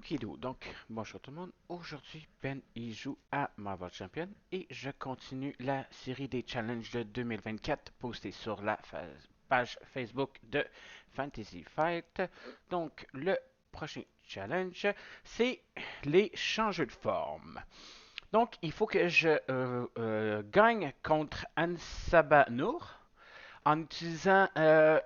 Okidou, donc bonjour tout le monde. Aujourd'hui, Ben il joue à Marvel Champion et je continue la série des challenges de 2024 postés sur la page Facebook de Fantasy Fight. Donc, le prochain challenge, c'est les changeurs de forme. Donc, il faut que je gagne contre Ansabanour en utilisant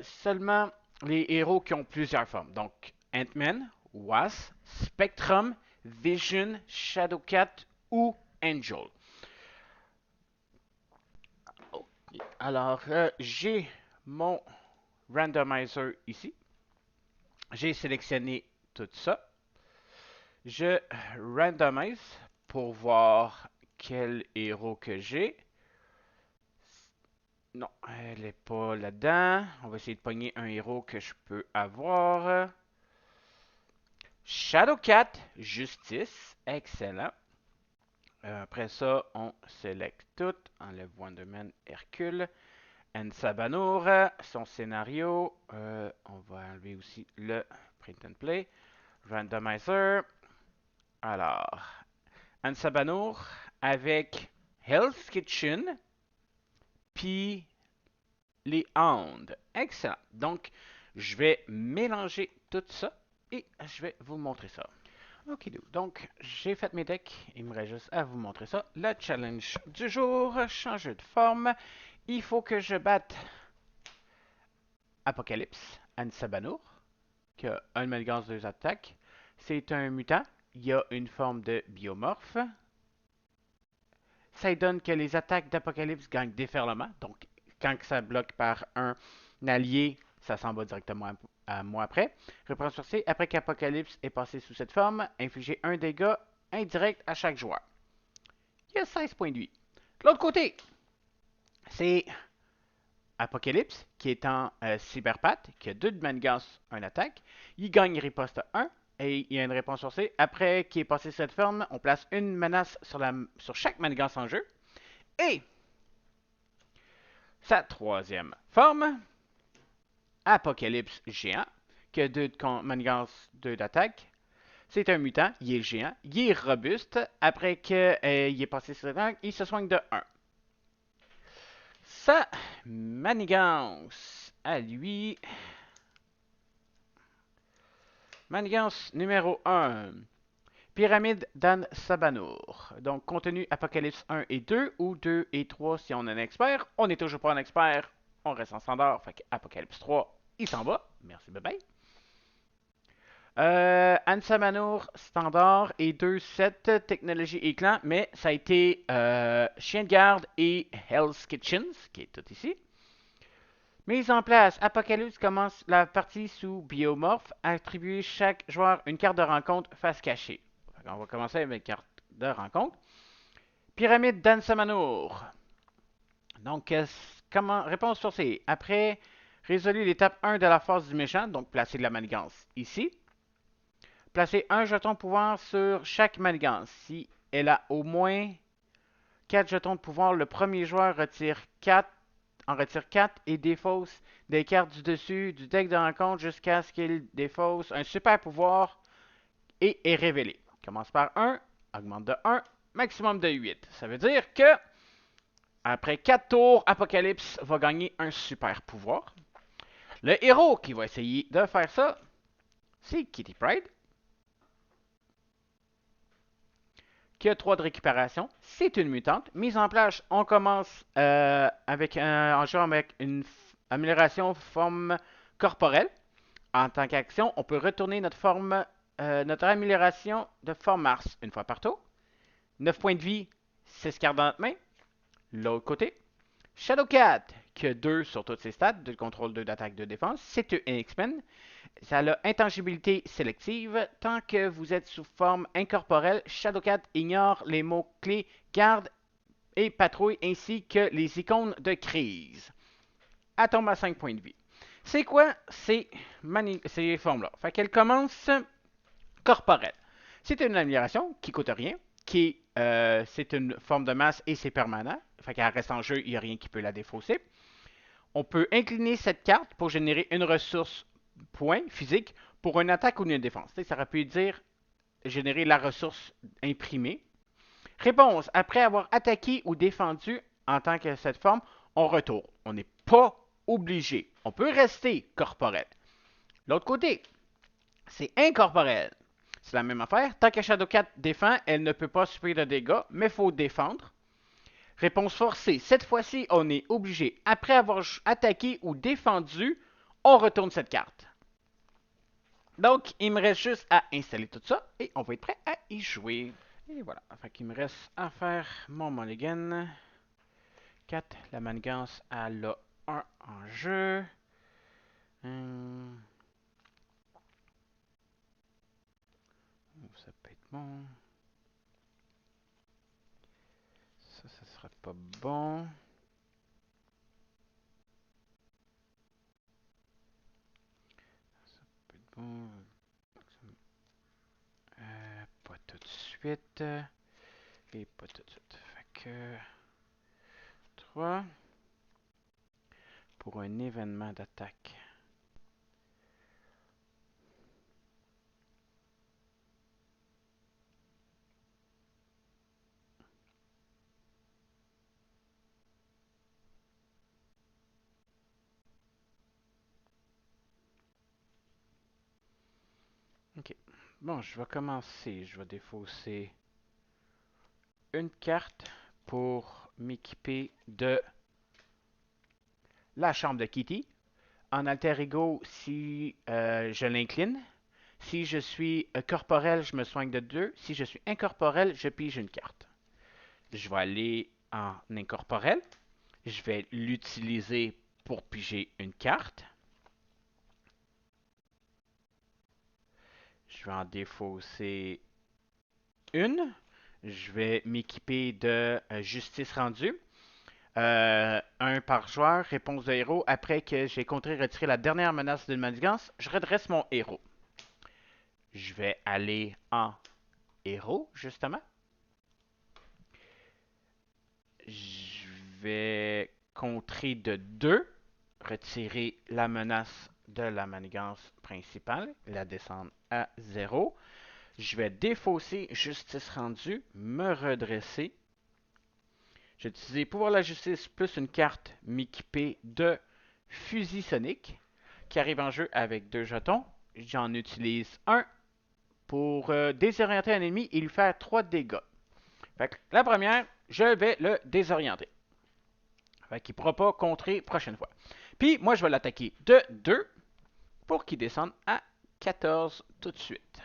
seulement les héros qui ont plusieurs formes. Donc, Ant-Man, Wasp, Spectrum, Vision, Shadowcat ou Angel. Okay. Alors, j'ai mon randomizer ici. J'ai sélectionné tout ça. Je randomise pour voir quel héros que j'ai. Non, elle n'est pas là-dedans. On va essayer de pogner un héros que je peux avoir. Shadowcat, Justice, excellent. Après ça, on sélecte tout. Enlève Wonderman, Hercule. Ensabanour, son scénario. On va enlever aussi le print and play. Randomizer. Alors, Ensabanour avec Hell's Kitchen, puis les Hounds. Excellent. Donc, je vais mélanger tout ça et je vais vous montrer ça. Ok, donc j'ai fait mes decks, il me reste juste à vous montrer ça. Le challenge du jour, changer de forme. Il faut que je batte Apocalypse, Ansabanour, qui a un malgance 2 attaques. C'est un mutant, il y a une forme de biomorphe. Ça donne que les attaques d'Apocalypse gagnent déferlement, donc quand ça bloque par un allié, ça s'en va directement à moi après. Reprends sur C, après qu'Apocalypse est passé sous cette forme, infligez un dégât indirect à chaque joueur. Il y a 16 points de vie. De l'autre côté, c'est Apocalypse, qui est en cyberpath, qui a 2 de manigance, 1 attaque. Il gagne riposte 1 et il y a une réponse sur C. Après qu'il est passé cette forme, on place une menace sur chaque manigance en jeu. Et sa troisième forme, Apocalypse géant, qui a 2 de manigance, 2 d'attaque. C'est un mutant, il est géant, il est robuste. Après qu'il est passé sur cette forme, il se soigne de 1. Sa manigance à lui. Manigance numéro 1. Pyramide d'Anne Sabanour. Donc, contenu Apocalypse 1 et 2, ou 2 et 3 si on est un expert. On n'est toujours pas un expert, on reste en standard. Fait que Apocalypse 3, il s'en va. Merci, bye bye. Anne Sabanour, standard, et 2, 7, technologie et clan, mais ça a été Chien de garde et Hell's Kitchens, qui est tout ici. Mise en place. Apocalypse commence la partie sous biomorphe. Attribuez chaque joueur une carte de rencontre face cachée. On va commencer avec une carte de rencontre. Pyramide d'Ansamanour. Donc, réponse sur C. Après, résolu l'étape 1 de la phase du méchant. Donc, placez de la manigance ici. Placez un jeton pouvoir sur chaque manigance. Si elle a au moins 4 jetons de pouvoir, le premier joueur en retire 4 et défausse des cartes du dessus du deck de rencontre jusqu'à ce qu'il défausse un super pouvoir et est révélé. Commence par 1, augmente de 1, maximum de 8. Ça veut dire que après 4 tours, Apocalypse va gagner un super pouvoir. Le héros qui va essayer de faire ça, c'est Kitty Pryde, qui a 3 de récupération. C'est une mutante. Mise en place, on commence en jouant avec une amélioration forme corporelle. En tant qu'action, on peut retourner notre amélioration de forme Mars une fois par tour. 9 points de vie, 6 cartes dans notre main. L'autre côté, Shadowcat, qui a 2 sur toutes ses stats, 2 de contrôle, 2 d'attaque, 2 de défense. C'est un X-Men. Ça a intangibilité sélective. Tant que vous êtes sous forme incorporelle, Shadowcat ignore les mots-clés garde et patrouille ainsi que les icônes de crise. Elle tombe à 5 points de vie. C'est quoi ces formes-là? Fait qu'elle commence corporelle. C'est une amélioration qui coûte rien, c'est une forme de masse et c'est permanent. Fait qu'elle reste en jeu, il n'y a rien qui peut la défausser. On peut incliner cette carte pour générer une ressource point physique pour une attaque ou une défense. Ça aurait pu dire générer la ressource imprimée. Réponse. Après avoir attaqué ou défendu en tant que cette forme, on retourne. On n'est pas obligé. On peut rester corporel. L'autre côté, c'est incorporel. C'est la même affaire. Tant que Shadowcat défend, elle ne peut pas subir de dégâts, mais il faut défendre. Réponse forcée. Cette fois-ci, on est obligé. Après avoir attaqué ou défendu, on retourne cette carte. Donc, il me reste juste à installer tout ça et on va être prêt à y jouer. Et voilà. Fait qu'il me reste à faire mon mulligan. 4. La manigance, elle a 1 en jeu. Ça peut être bon. Ça sera pas bon. Ça peut être bon. Pas tout de suite. Et pas tout de suite. Fait que 3 pour un événement d'attaque. Ok. Bon, je vais commencer. Je vais défausser une carte pour m'équiper de la chambre de Kitty. En alter ego, si je l'incline. Si je suis corporel, je me soigne de 2. Si je suis incorporel, je pige une carte. Je vais aller en incorporel. Je vais l'utiliser pour piger une carte. Je vais en défausser une. Je vais m'équiper de justice rendue. Un par joueur, réponse de héros. Après que j'ai retiré la dernière menace d'une manigance, je redresse mon héros. Je vais aller en héros, justement. Je vais contrer de 2, retirer la menace de la manigance principale, la descendre à 0. Je vais défausser justice rendue, me redresser. Je vais utiliser pouvoir de la justice plus une carte m'équiper de fusil sonique qui arrive en jeu avec 2 jetons. J'en utilise un pour désorienter un ennemi et lui faire 3 dégâts. Fait que la première, je vais le désorienter. Fait qu'il ne pourra pas contrer prochaine fois. Puis moi, je vais l'attaquer de 2 pour qu'il descende à 14 tout de suite.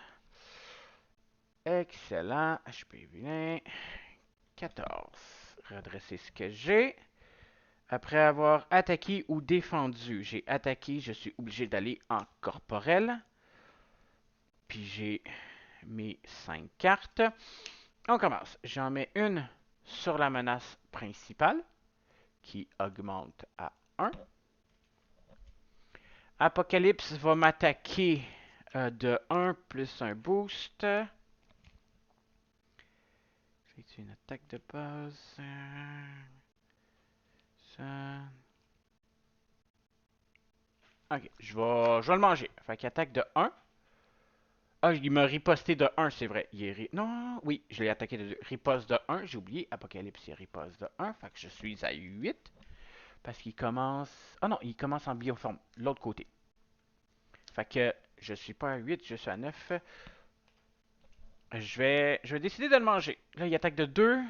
Excellent. HP vilain. 14. Redresser ce que j'ai. Après avoir attaqué ou défendu, j'ai attaqué, je suis obligé d'aller en corporel. Puis j'ai mes 5 cartes. On commence. J'en mets une sur la menace principale qui augmente à 1. Apocalypse va m'attaquer de 1 plus un boost. J'ai une attaque de base. Ça. Ok, je vais le manger. Fait qu'il attaque de 1. Ah, il m'a riposté de 1, c'est vrai. Non, oui, je l'ai attaqué de 2. Riposte de 1, j'ai oublié. Apocalypse, il riposte de 1. Fait que je suis à 8. Parce qu'il commence... Ah non, il commence en bioforme. L'autre côté. Fait que je suis pas à 8, je suis à 9. Je vais décider de le manger. Là, il attaque de 2.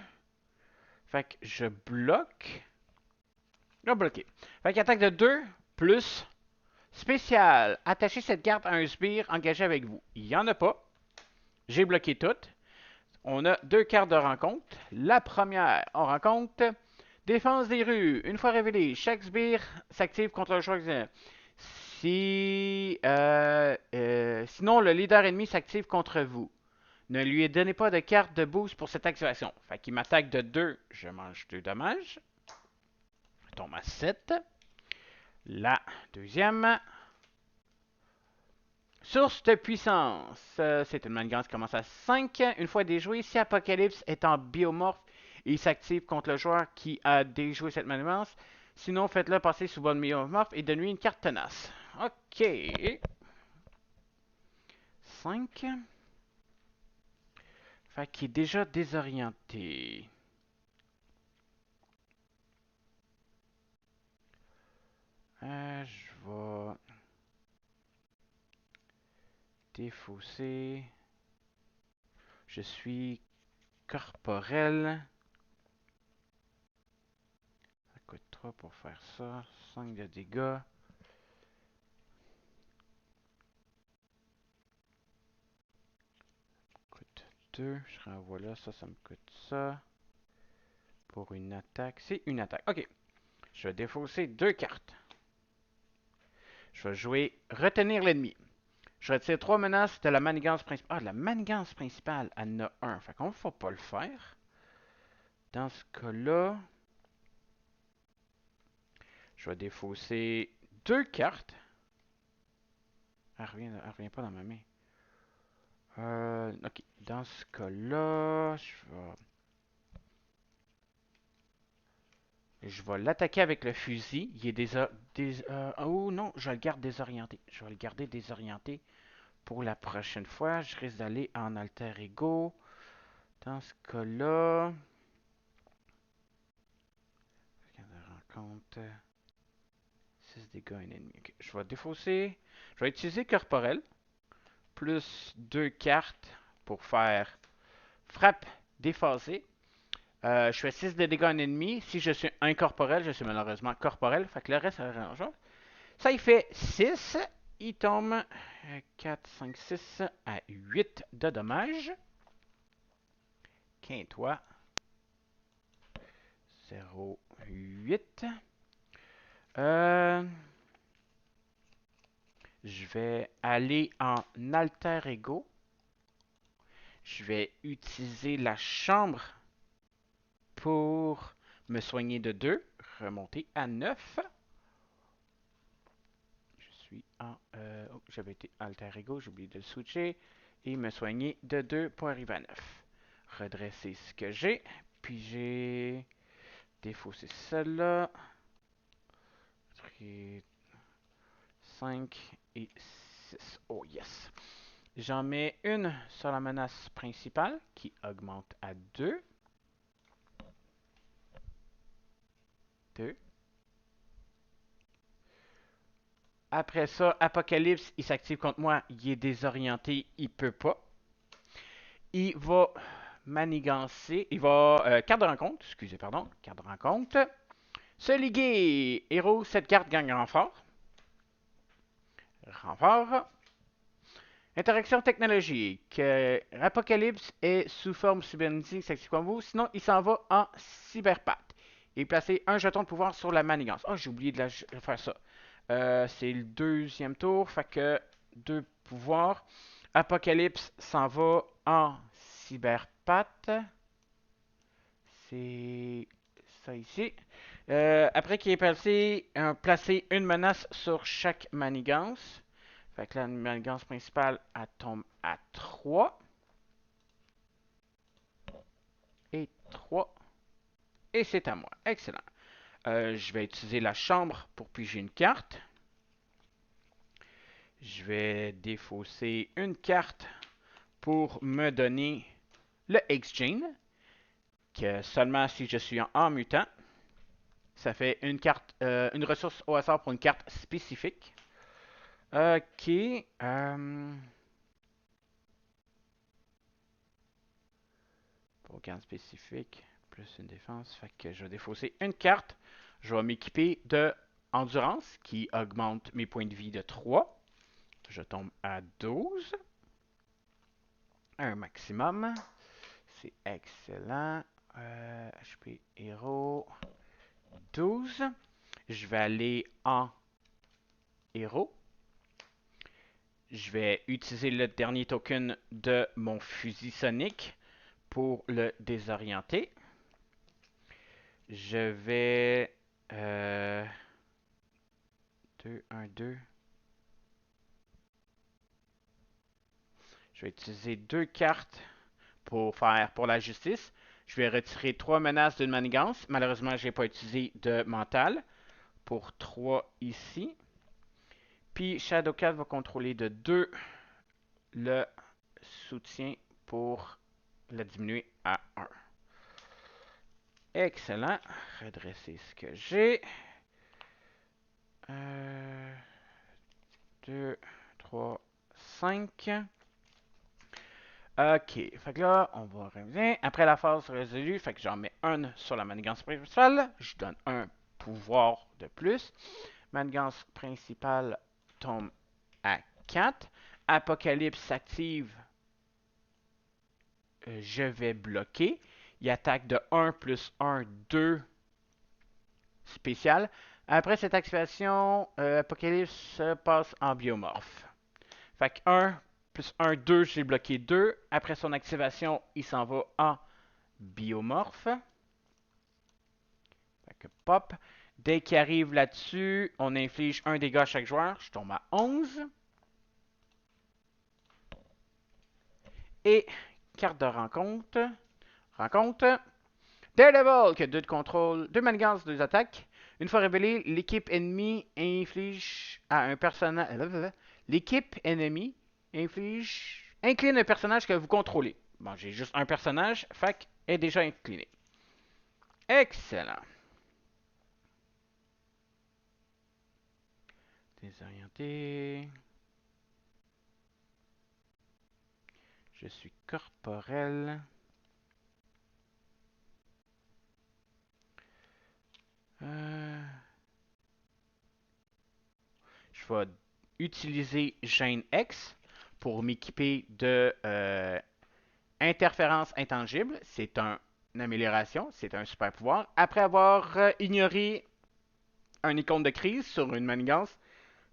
Fait que je bloque. Là, bloqué. Fait qu'il attaque de 2 plus spécial. Attachez cette carte à un sbire engagé avec vous. Il n'y en a pas. J'ai bloqué toutes. On a 2 cartes de rencontre. La première, on rencontre défense des rues. Une fois révélé, chaque sbire s'active contre le joueur. Sinon, le leader ennemi s'active contre vous. Ne lui donnez pas de carte de boost pour cette activation. Fait qu'il m'attaque de 2, je mange 2 dommages. Je tombe à 7. La deuxième. Source de puissance. C'est une manigance qui commence à 5. Une fois déjoué, si Apocalypse est en biomorphe, il s'active contre le joueur qui a déjoué cette manigance. Sinon, faites-le passer sous bonne biomorphe et donne-lui une carte tenace. Ok. 5. Fait qu'il est déjà désorienté. Je vais défausser. Je suis corporel. Ça coûte 3 pour faire ça. 5 de dégâts. Coûte 2. Je renvoie là. Ça me coûte ça. Pour une attaque. C'est une attaque. Ok. Je vais défausser 2 cartes. Je vais jouer retenir l'ennemi. Je retire 3 menaces de la manigance principale. Ah, de la manigance principale, elle en a 1. Fait qu'on ne va pas le faire. Dans ce cas-là, je vais défausser 2 cartes. Elle revient pas dans ma main. Ok. Dans ce cas-là, je vais l'attaquer avec le fusil. Il est oh non, je le garde désorienté. Je vais le garder désorienté pour la prochaine fois. Je risque d'aller en alter ego. Dans ce cas-là, rencontre 6 dégâts à un ennemi. Okay. Je vais défausser. Je vais utiliser corporel. Plus 2 cartes pour faire frappe déphasée. Je fais 6 de dégâts à un ennemi. Si je suis incorporel, je suis malheureusement corporel. Fait que le reste, ça arrange. Ça, il fait 6. Il tombe 4, 5, 6 à 8 de dommages. Quinte-toi. 0, 8. Je vais aller en alter ego. Je vais utiliser la chambre pour me soigner de 2. Remonter à 9. Je suis en... oh, j'avais été alter ego, j'ai oublié de le switcher. Et me soigner de 2 pour arriver à 9. Redresser ce que j'ai. Puis j'ai défaussé celle-là. 5 et 6. Oh yes. J'en mets une sur la menace principale qui augmente à 2. 2. Après ça, Apocalypse, il s'active contre moi. Il est désorienté, il peut pas. Il va manigancer. Il va. Carte de rencontre, excusez, pardon. Carte de rencontre. Se liguer. Héros, cette carte gagne renfort. Renfort. Interaction technologique. Apocalypse est sous forme cybernétique, s'active comme vous. Sinon, il s'en va en cyberpath. Et placer un jeton de pouvoir sur la manigance. Oh, j'ai oublié de faire ça. C'est le deuxième tour. Fait que 2 pouvoirs. Apocalypse s'en va en cyberpath. C'est ça ici. Après qu'il ait placé une menace sur chaque manigance. Fait que la manigance principale, elle tombe à 3. Et 3. Et c'est à moi. Excellent. Je vais utiliser la chambre pour piger une carte. Je vais défausser une carte pour me donner le X-Gene, que seulement si je suis en mutant. Ça fait une carte, une ressource au hasard pour une carte spécifique. Ok. Pour carte spécifique, plus une défense. Fait que je vais défausser une carte. Je vais m'équiper de Endurance, qui augmente mes points de vie de 3. Je tombe à 12. Un maximum. C'est excellent. HP héros. 12. Je vais aller en héros. Je vais utiliser le dernier token de mon fusil sonique pour le désorienter. Je vais... 2, 1, 2. Je vais utiliser 2 cartes pour la justice. Je vais retirer 3 menaces d'une manigance. Malheureusement, je n'ai pas utilisé de mental pour 3 ici. Puis Shadowcat va contrôler de 2 le soutien pour la diminuer à 1. Excellent. Redresser ce que j'ai. 2, 3, 5. Ok, fait que là, on va revenir. Après la phase résolue, fait que j'en mets un sur la manigance principale. Je donne un pouvoir de plus. Manigance principale tombe à 4. Apocalypse s'active. Je vais bloquer. Il attaque de 1 plus 1, 2 spécial. Après cette activation, Apocalypse passe en biomorphe. Fait que 1 plus 1, 2, j'ai bloqué 2. Après son activation, il s'en va en biomorphe. Fait que pop. Dès qu'il arrive là-dessus, on inflige un dégât à chaque joueur. Je tombe à 11. Et carte de rencontre. Rencontre. Daredevil, qui a 2 de contrôle, 2 manigances, 2 attaques. Une fois révélée, l'équipe ennemie inflige à un personnage. L'équipe ennemie incline un personnage que vous contrôlez. Bon, j'ai juste un personnage, fac est déjà incliné. Excellent. Désorienté. Je suis corporel. Je vais utiliser Gène X pour m'équiper de interférence intangible. C'est une amélioration, c'est un super pouvoir. Après avoir ignoré un icône de crise sur une manigance,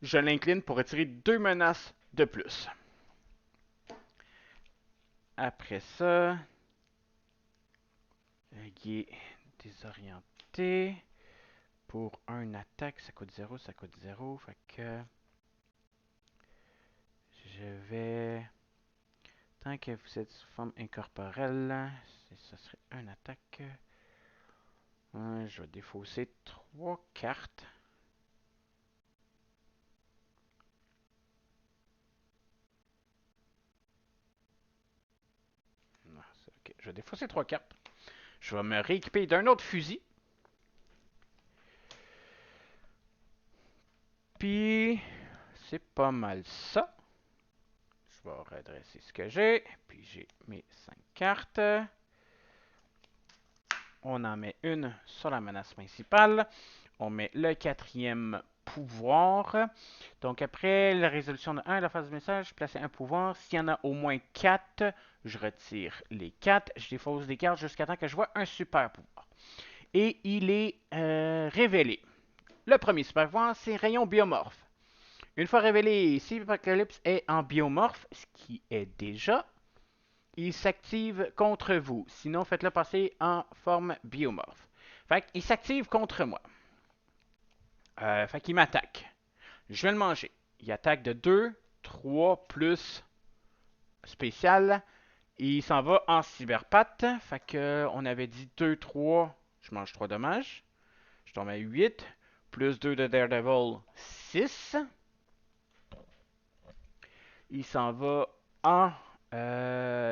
je l'incline pour retirer 2 menaces de plus. Après ça, il est désorienté. Pour un attaque, ça coûte 0, ça coûte 0. Fait que je vais... Tant que vous êtes sous forme incorporelle, ça serait une attaque. Je vais défausser 3 cartes. Non, ok. Je vais défausser 3 cartes. Je vais me rééquiper d'un autre fusil. Puis, c'est pas mal ça. Je vais redresser ce que j'ai. Puis j'ai mes 5 cartes. On en met une sur la menace principale. On met le quatrième pouvoir. Donc après la résolution de 1 à la phase du message, placer un pouvoir. S'il y en a au moins 4, je retire les 4. Je défausse des cartes jusqu'à temps que je vois un super pouvoir. Et il est révélé. Le premier super pouvoir, c'est Rayon Biomorphe. Une fois révélé, si l'Apocalypse est en biomorphe, ce qui est déjà, il s'active contre vous. Sinon, faites-le passer en forme biomorphe. Fait qu'il s'active contre moi. Fait qu'il m'attaque. Je vais le manger. Il attaque de 2, 3 plus spécial. Il s'en va en cyberpath. Fait que on avait dit 2, 3. Je mange 3 dommages. Je tombe à 8. Plus 2 de Daredevil, 6. Il s'en va en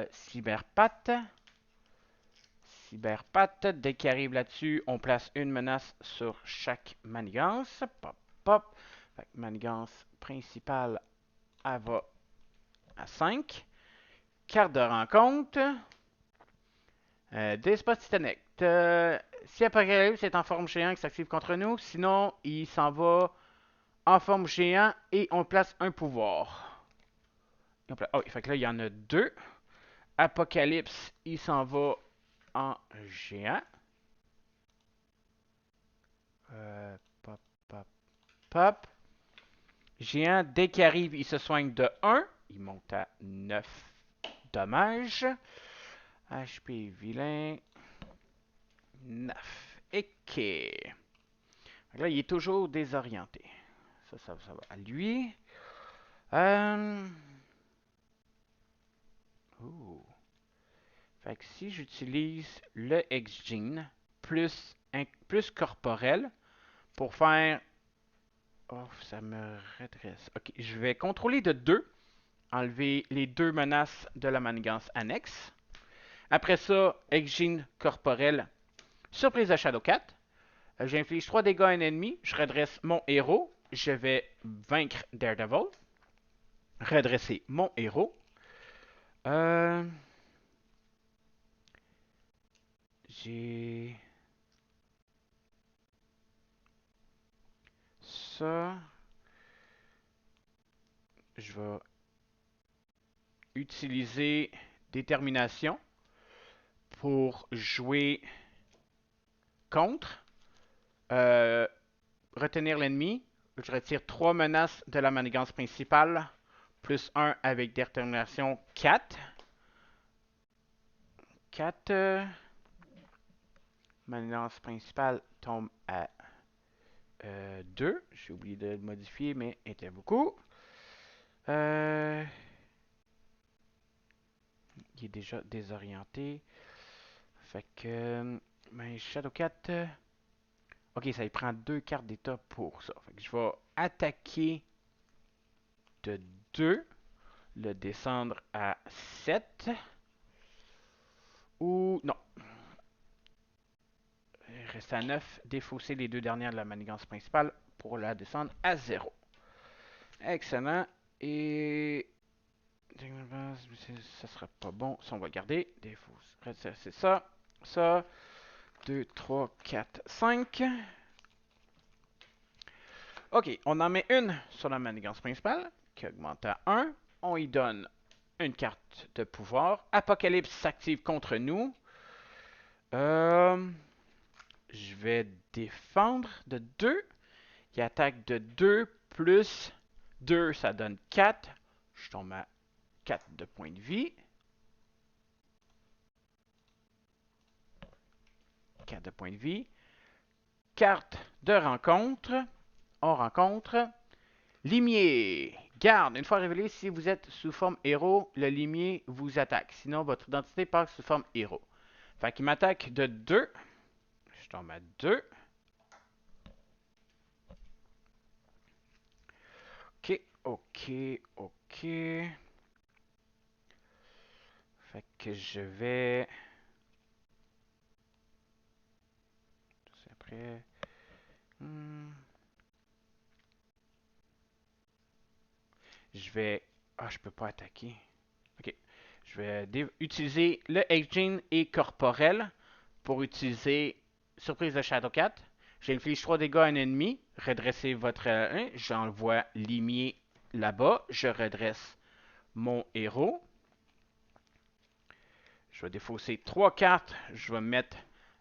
cyberpath. Cyberpath. Dès qu'il arrive là-dessus, on place une menace sur chaque manigance. Pop, pop. Fait que manigance principale, elle va à 5. Carte de rencontre. Despot Titanic. Si Apocalypse est en forme géant qui s'active contre nous, sinon il s'en va en forme géant et on place un pouvoir. Oh, fait que là, il y en a 2. Apocalypse, il s'en va en géant. Pop, pop, pop. Géant, dès qu'il arrive, il se soigne de 1. Il monte à 9 dommages. HP vilain. 9. Ok. Là, il est toujours désorienté. Ça va à lui. Fait que si j'utilise le X-Gene plus corporel pour faire... Oh, ça me redresse. Ok, je vais contrôler de 2. Enlever les 2 menaces de la manigance annexe. Après ça, Exgene corporel. Surprise de Shadowcat. J'inflige 3 dégâts à un ennemi. Je redresse mon héros. Je vais vaincre Daredevil. Redresser mon héros. J'ai ça. Je vais utiliser détermination pour jouer contre. Retenir l'ennemi. Je retire 3 menaces de la manigance principale. Plus 1 avec détermination 4. 4. Manigance principale tombe à 2. J'ai oublié de le modifier, mais était beaucoup. Il est déjà désorienté. Fait que. Shadowcat. Ok, ça lui prend 2 cartes d'état pour ça. Fait que je vais attaquer de 2. Le descendre à 7. Ou. Non. Il reste à 9. Défausser les 2 dernières de la manigance principale pour la descendre à 0. Excellent. Et. Ça sera pas bon. Ça, on va garder. Défausser. C'est ça. Ça. 2, 3, 4, 5. Ok, on en met une sur la manigance principale, qui augmente à 1. On y donne une carte de pouvoir. Apocalypse s'active contre nous. Je vais défendre de 2. Il attaque de 2 plus 2, ça donne 4. Je tombe à 4 de points de vie. 4 de points de vie. Carte de rencontre. On rencontre Limier. Garde. Une fois révélé, si vous êtes sous forme héros, le limier vous attaque. Sinon, votre identité passe sous forme héros. Fait qu'il m'attaque de 2. Je tombe à 2. Ok, ok, ok. Fait que je vais... C'est après... Je vais... Ah, je peux pas attaquer. Ok. Je vais utiliser le Aging et corporel pour utiliser Surprise de Shadowcat. J'inflige 3 dégâts à un ennemi. Redressez votre 1. J'envoie limier là-bas. Je redresse mon héros. Je vais défausser 3 cartes. Je vais mettre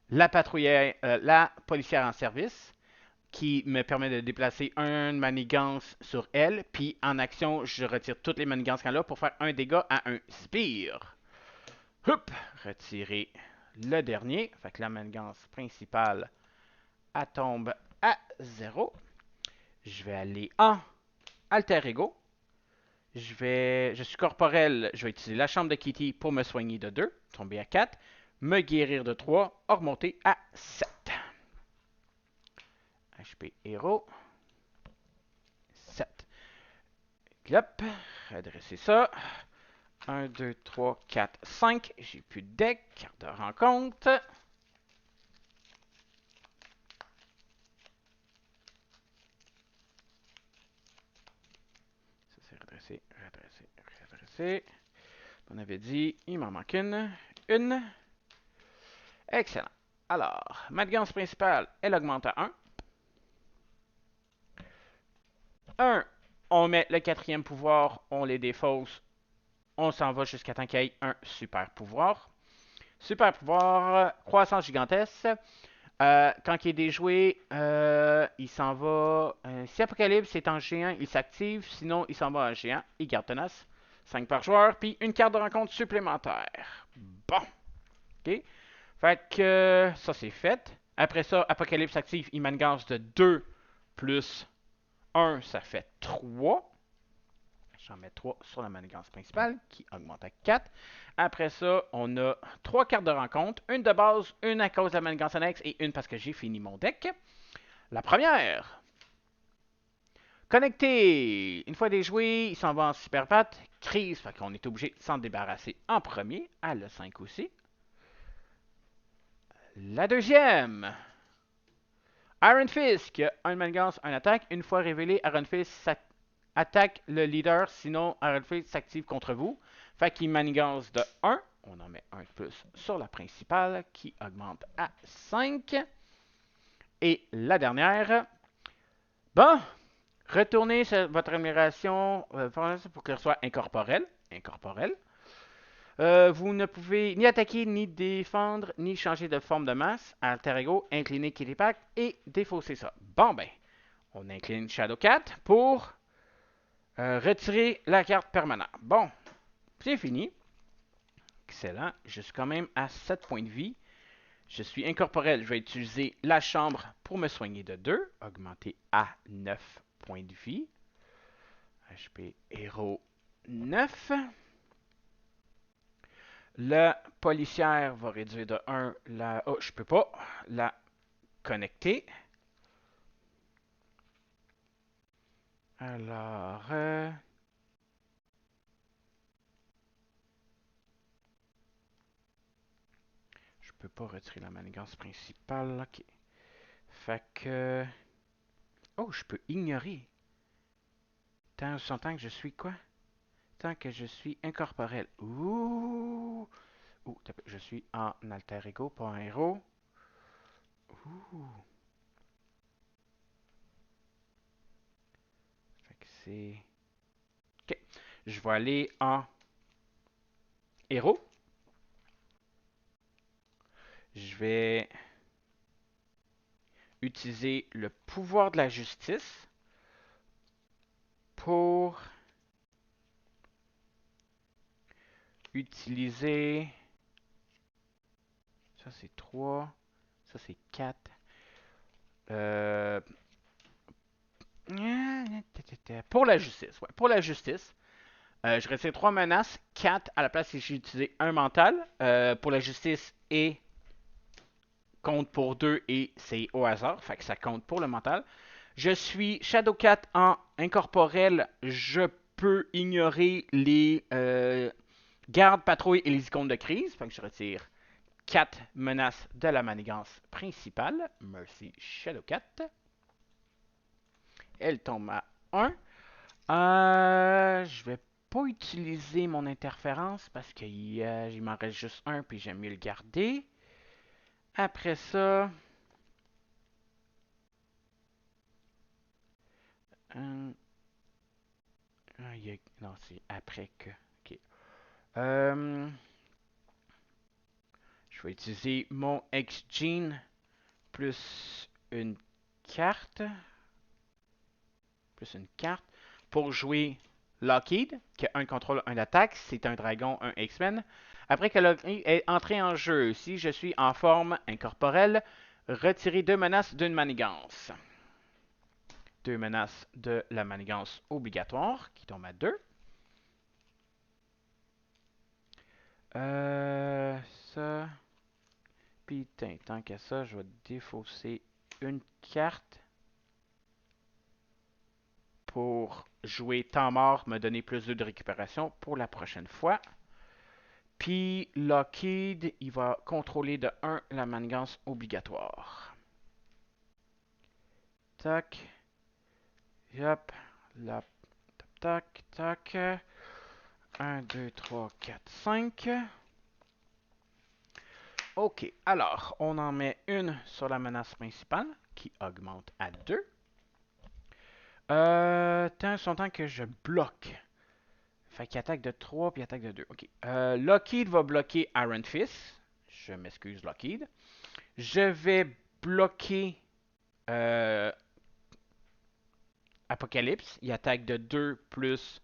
la patrouillère, la policière en service, qui me permet de déplacer une manigance sur elle. Puis en action, je retire toutes les manigances qu'elle a pour faire un dégât à un spire. Hop! Retirer le dernier. Fait que la manigance principale, elle tombe à 0. Je vais aller en alter ego. Je suis corporel. Je vais utiliser la chambre de Kitty pour me soigner de 2. Tomber à 4. Me guérir de 3. Remonter à 7. HP héros. 7. Hop. Redresser ça. 1, 2, 3, 4, 5. J'ai plus de deck. Carte de rencontre. Ça, c'est redresser, redresser, redresser. On avait dit, il m'en manque une. Une. Excellent. Alors, manigance principale, elle augmente à 1. 1. On met le quatrième pouvoir, on les défausse. On s'en va jusqu'à temps qu'il y ait un super pouvoir. Super pouvoir, croissance gigantesque. Quand il est déjoué, il s'en va. Si Apocalypse est en géant, il s'active. Sinon, il s'en va en géant. Il garde tenace. 5 par joueur. Puis une carte de rencontre supplémentaire. Bon. OK. Fait que ça, c'est fait. Après ça, Apocalypse active. Il manigance de 2 plus 1. Ça fait 3. J'en mets 3 sur la manigance principale qui augmente à 4. Après ça, on a 3 cartes de rencontre. Une de base, une à cause de la manigance annexe et une parce que j'ai fini mon deck. La première. Connecté. Une fois déjoué, il s'en va en super patte. Crise, fait qu'on est obligé de s'en débarrasser en premier. À le 5 aussi. La deuxième. Iron Fist, qui a un manigance, un attaque. Une fois révélé, Iron Fist attaque le leader, sinon Iron Fist s'active contre vous. Fait qu'il manigance de 1. On en met un de plus sur la principale, qui augmente à 5. Et la dernière. Bon, retournez votre amélioration pour qu'elle soit incorporelle. Vous ne pouvez ni attaquer, ni défendre, ni changer de forme de masse. Alter Ego, incliner Kittypack et défausser ça. Bon ben, on incline Shadowcat pour retirer la carte permanente. Bon, c'est fini. Excellent. Je suis quand même à 7 points de vie. Je suis incorporel. Je vais utiliser la chambre pour me soigner de 2. Augmenter à 9 points de vie. HP héros 9. La policière va réduire de 1 la... Oh, je peux pas la connecter. Alors... je peux pas retirer la manigance principale. Ok. Fait que... Oh, je peux ignorer. Tant que je suis quoi? Tant que je suis incorporel. Ouh! Ouh, je suis en alter ego, pas en héros. Ouh! Fait que c'est... Ok. Je vais aller en héros. Je vais utiliser le pouvoir de la justice pour utiliser... Ça, c'est 3. Ça, c'est 4. Pour la justice, ouais. Pour la justice, je retire 3 menaces. 4 à la place si j'ai utilisé un mental. Pour la justice et compte pour 2 et c'est au hasard. Fait que ça compte pour le mental. Je suis Shadowcat en incorporel. Je peux ignorer les gardes, patrouilles et les icônes de crise. Fait que je retire 4 menaces de la manigance principale. Merci Shadowcat. Elle tombe à 1. Je vais pas utiliser mon interférence parce qu'il m'en reste juste un puis j'aime mieux le garder. Après ça... non, c'est après que... Ok. Je vais utiliser mon X-Gene plus une carte. Plus une carte. Pour jouer Lockheed, qui a un contrôle, un attaque. C'est un dragon, un X-Men. Après que Lockheed est entré en jeu, si je suis en forme incorporelle, retirez 2 menaces d'une manigance. 2 menaces de la manigance obligatoire, qui tombe à 2. Ça. Puis, tant qu'à ça, je vais défausser une carte pour jouer temps mort, me donner plus de récupération pour la prochaine fois. Puis, Lockheed, il va contrôler de 1 la manigance obligatoire. Tac. Yep. Là. Tac, tac. 1, 2, 3, 4, 5. Ok, alors, on en met une sur la menace principale, qui augmente à 2. Son temps que je bloque. Fait qu'il attaque de 3 puis attaque de 2. Ok. Lockheed va bloquer Iron Fist. Je m'excuse, Lockheed. Je vais bloquer Apocalypse. Il attaque de 2 plus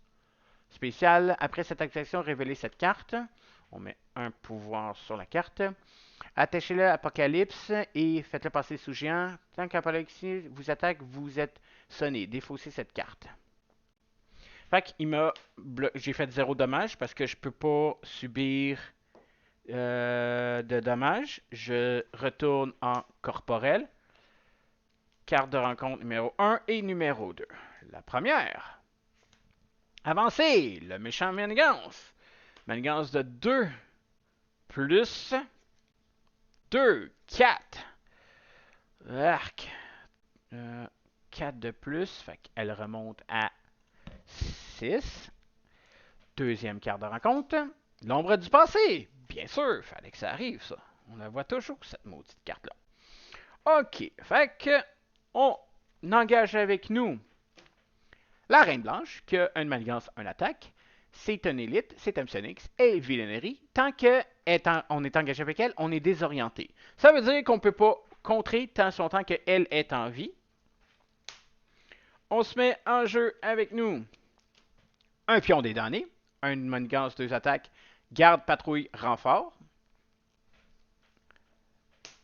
spécial. Après cette action, révélez cette carte. On met un pouvoir sur la carte. Attachez-le à Apocalypse et faites-le passer sous géant. Tant qu'Apocalypse vous attaque, vous êtes sonné. Défaussez cette carte. Fait qu'il m'a... J'ai fait 0 dommages parce que je peux pas subir de dommages. Je retourne en corporel. Carte de rencontre numéro 1 et numéro 2. La première. Avancez! Le méchant Manigance. Manigance de 2 plus 2, 4. Arc. 4 de plus, fait qu'elle remonte à 6. Deuxième carte de rencontre. L'ombre du passé. Bien sûr, fallait que ça arrive, ça. On la voit toujours, cette maudite carte-là. OK, fait que on engage avec nous la Reine Blanche, qui a une manigance, un attaque. C'est un élite, c'est un psionics et vilainerie. Tant qu'on est engagé avec elle, on est désorienté. Ça veut dire qu'on ne peut pas contrer tant son temps qu'elle est en vie. On se met en jeu avec nous un pion des damnés, une manigance, deux attaques, garde, patrouille, renfort.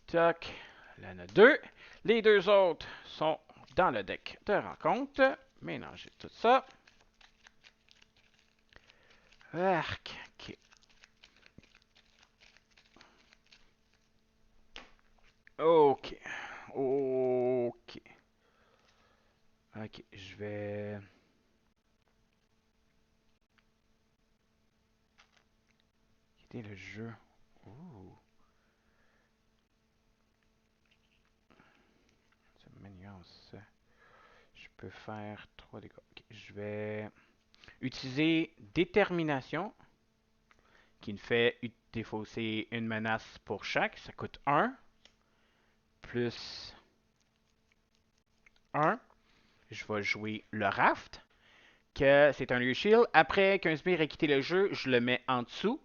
Toc, là, on a deux. Les deux autres sont dans le deck de rencontre. Mélanger tout ça. Arc. OK. OK. OK. OK, je vais... quitter le jeu. Ouh. C'est mignon, ça. Je peux faire 3 dégâts. OK, je vais utiliser Détermination, qui me fait défausser une menace pour chaque. Ça coûte 1. Plus 1. Je vais jouer le Raft, que c'est un lieu shield. Après qu'un sbire ait quitté le jeu, je le mets en dessous,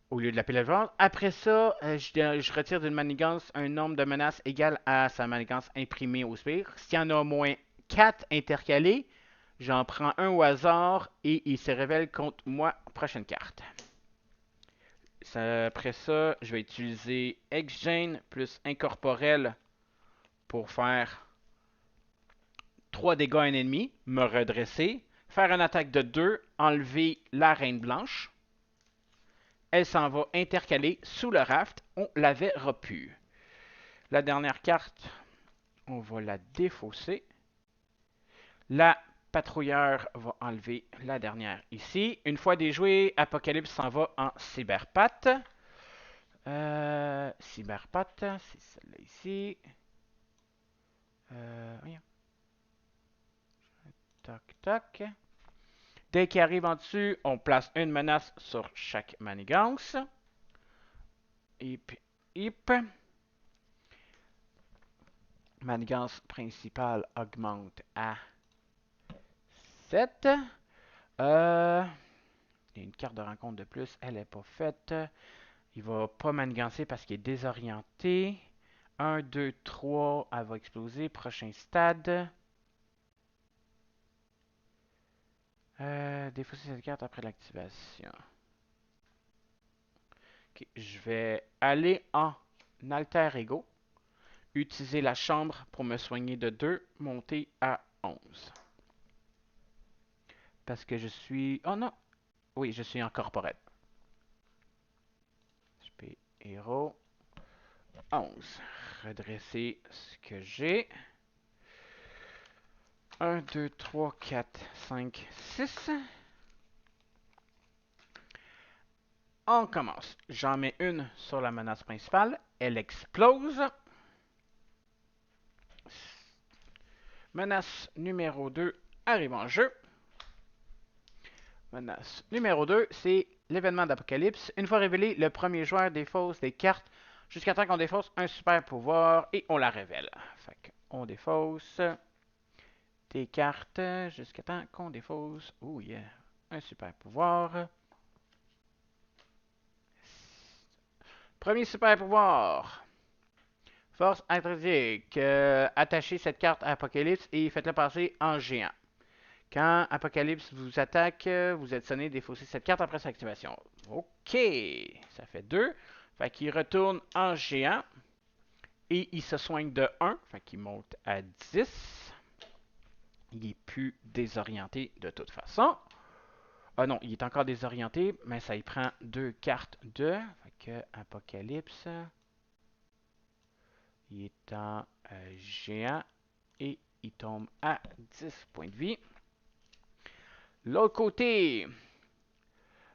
au lieu de l'appeler le joueur. Après ça, je retire d'une manigance un nombre de menaces égal à sa manigance imprimée au sbire. S'il y en a au moins 4 intercalés, j'en prends un au hasard et il se révèle contre moi. Prochaine carte. Après ça, je vais utiliser X-Gene plus Incorporel pour faire 3 dégâts à un ennemi, me redresser, faire une attaque de 2, enlever la Reine Blanche. Elle s'en va intercaler sous le raft. On la verra plus. La dernière carte, on va la défausser. La patrouilleur va enlever la dernière ici. Une fois déjoué, Apocalypse s'en va en cyberpath. Cyberpath, c'est celle-là ici. Voyons. Toc, toc. Dès qu'il arrive en dessus, on place une menace sur chaque manigance. Hip, hip. Manigance principale augmente à 7. Il y a une carte de rencontre de plus, elle n'est pas faite. Il va pas manigancer parce qu'il est désorienté. 1, 2, 3, elle va exploser. Prochain stade. Défausser cette carte après l'activation. Okay, je vais aller en alter ego. Utiliser la chambre pour me soigner de 2, monter à 11. Parce que je suis... Oh non! Oui, je suis en corporate. HP héros. 11. Redresser ce que j'ai. 1, 2, 3, 4, 5, 6. On commence. J'en mets une sur la menace principale. Elle explose. Menace numéro 2 arrive en jeu. Menace numéro 2, c'est l'événement d'Apocalypse. Une fois révélé, le premier joueur défausse des cartes jusqu'à temps qu'on défausse un super pouvoir et on la révèle. Fait qu'on défausse des cartes jusqu'à temps qu'on défausse. Oh yeah, un super pouvoir. Premier super pouvoir. Force intrinsique. Attachez cette carte à Apocalypse et faites-le passer en géant. Quand Apocalypse vous attaque, vous êtes sonné, défaussez cette carte après sa activation. OK, ça fait 2. Fait qu'il retourne en géant. Et il se soigne de 1. Fait qu'il monte à 10. Il est plus désorienté de toute façon. Ah non, il est encore désorienté, mais ça y prend 2 cartes de. Fait que Apocalypse. Il est en géant. Et il tombe à 10 points de vie. L'autre côté,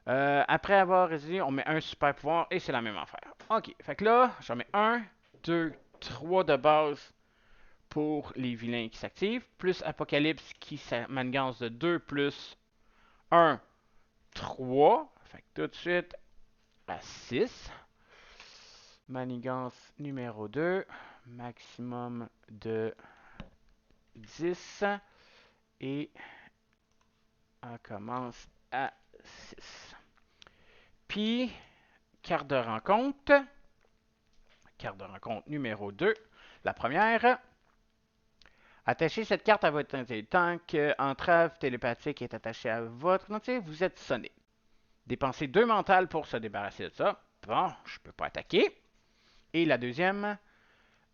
après avoir résolu, on met un super pouvoir et c'est la même affaire. Ok, fait que là, j'en mets 1, 2, 3 de base pour les vilains qui s'activent, plus Apocalypse qui manigance de 2 plus 1, 3. Fait que tout de suite à 6. Manigance numéro 2, maximum de 10. Et on commence à 6. Puis, carte de rencontre. Carte de rencontre numéro 2. La première. Attachez cette carte à votre identité. Tant qu'entrave télépathique est attachée à votre identité, vous êtes sonné. Dépensez 2 mentales pour se débarrasser de ça. Bon, je peux pas attaquer. Et la deuxième.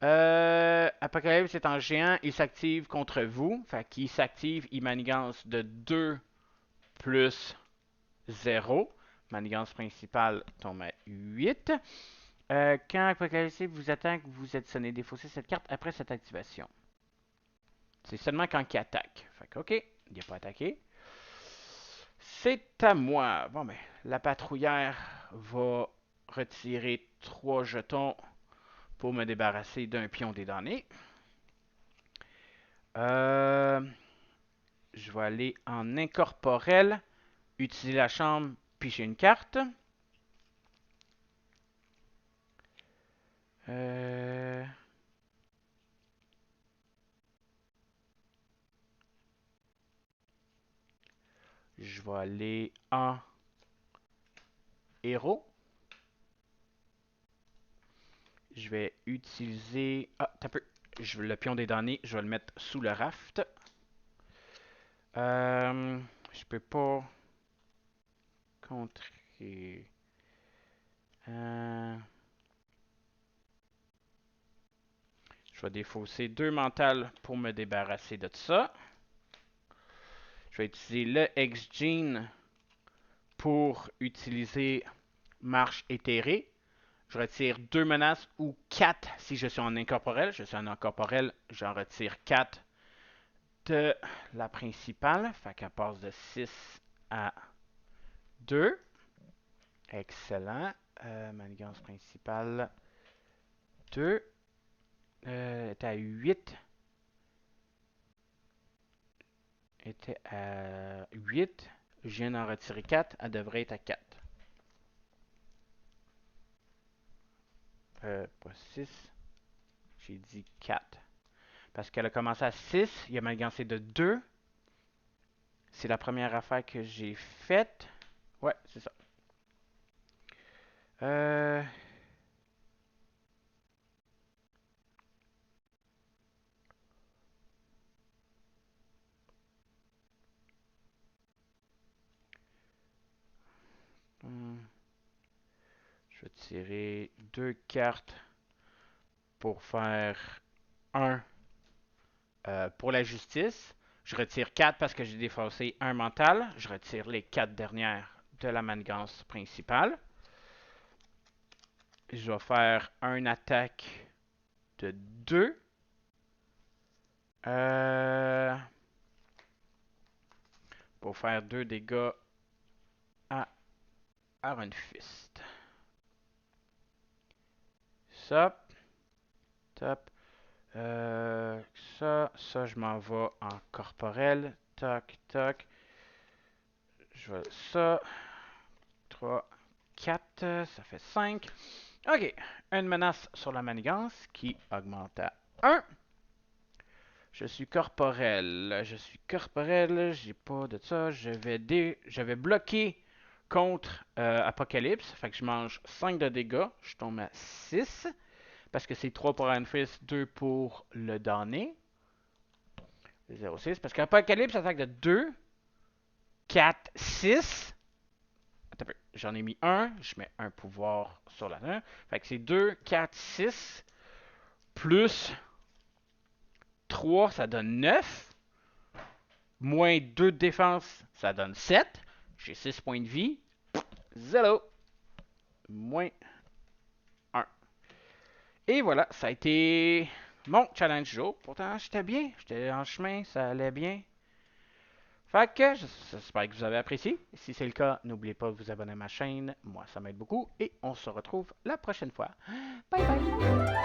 Apocalypse est en géant, il s'active contre vous. Fait qu'il s'active, il manigance de 2 plus 0. Manigance principale tombe à 8. Quand Apocalypse vous attaque, vous êtes sonné. Défaussez cette carte après cette activation. C'est seulement quand il attaque. Fait que, ok, il n'est pas attaqué. C'est à moi. Bon, ben, la patrouillère va retirer 3 jetons pour me débarrasser d'un pion des damnés. Je vais aller en incorporel, utiliser la chambre, piger une carte. Je vais aller en héros. Je vais utiliser... Ah, t'as peu. Le pion des damnés, je vais le mettre sous le raft. Je peux pas contrer... Je vais défausser 2 mentales pour me débarrasser de ça. Je vais utiliser le X-Gene pour utiliser marche éthérée. Je retire 2 menaces ou 4 si je suis en incorporel. Je suis en incorporel, j'en retire 4 de la principale. Fait qu'elle passe de 6 à 2. Excellent. Manigance principale 2. Était à 8. Était à 8. Je viens d'en retirer 4. Elle devrait être à 4. Pas 6. J'ai dit 4. Parce qu'elle a commencé à 6. Il a manigancé de 2. C'est la première affaire que j'ai faite. Ouais, c'est ça. Je vais tirer 2 cartes pour faire 1 pour la justice. Je retire 4 parce que j'ai défaussé un mental. Je retire les 4 dernières de la manigance principale. Je vais faire une attaque de 2. Pour faire 2 dégâts à Iron Fist. Ça. Top. Ça, je m'en vais en corporel. Toc, toc. Je vais ça. 3, 4, ça fait 5. Ok, une menace sur la manigance qui augmente à 1. Je suis corporel. J'ai pas de ça. Je vais bloquer contre Apocalypse. Fait que je mange 5 de dégâts. Je tombe à 6. Parce que c'est 3 pour Anfis, 2 pour le damné. 0,6. Parce qu'Apocalypse attaque de 2, 4, 6. Attends un peu. J'en ai mis un. Je mets un pouvoir sur la 1. Fait que c'est 2, 4, 6. Plus 3, ça donne 9. Moins 2 de défense, ça donne 7. J'ai 6 points de vie. 0. Moins 1. Et voilà, ça a été mon challenge jour. Pourtant, j'étais bien. J'étais en chemin, ça allait bien. Fait que j'espère que vous avez apprécié. Si c'est le cas, n'oubliez pas de vous abonner à ma chaîne. Moi, ça m'aide beaucoup. Et on se retrouve la prochaine fois. Bye bye!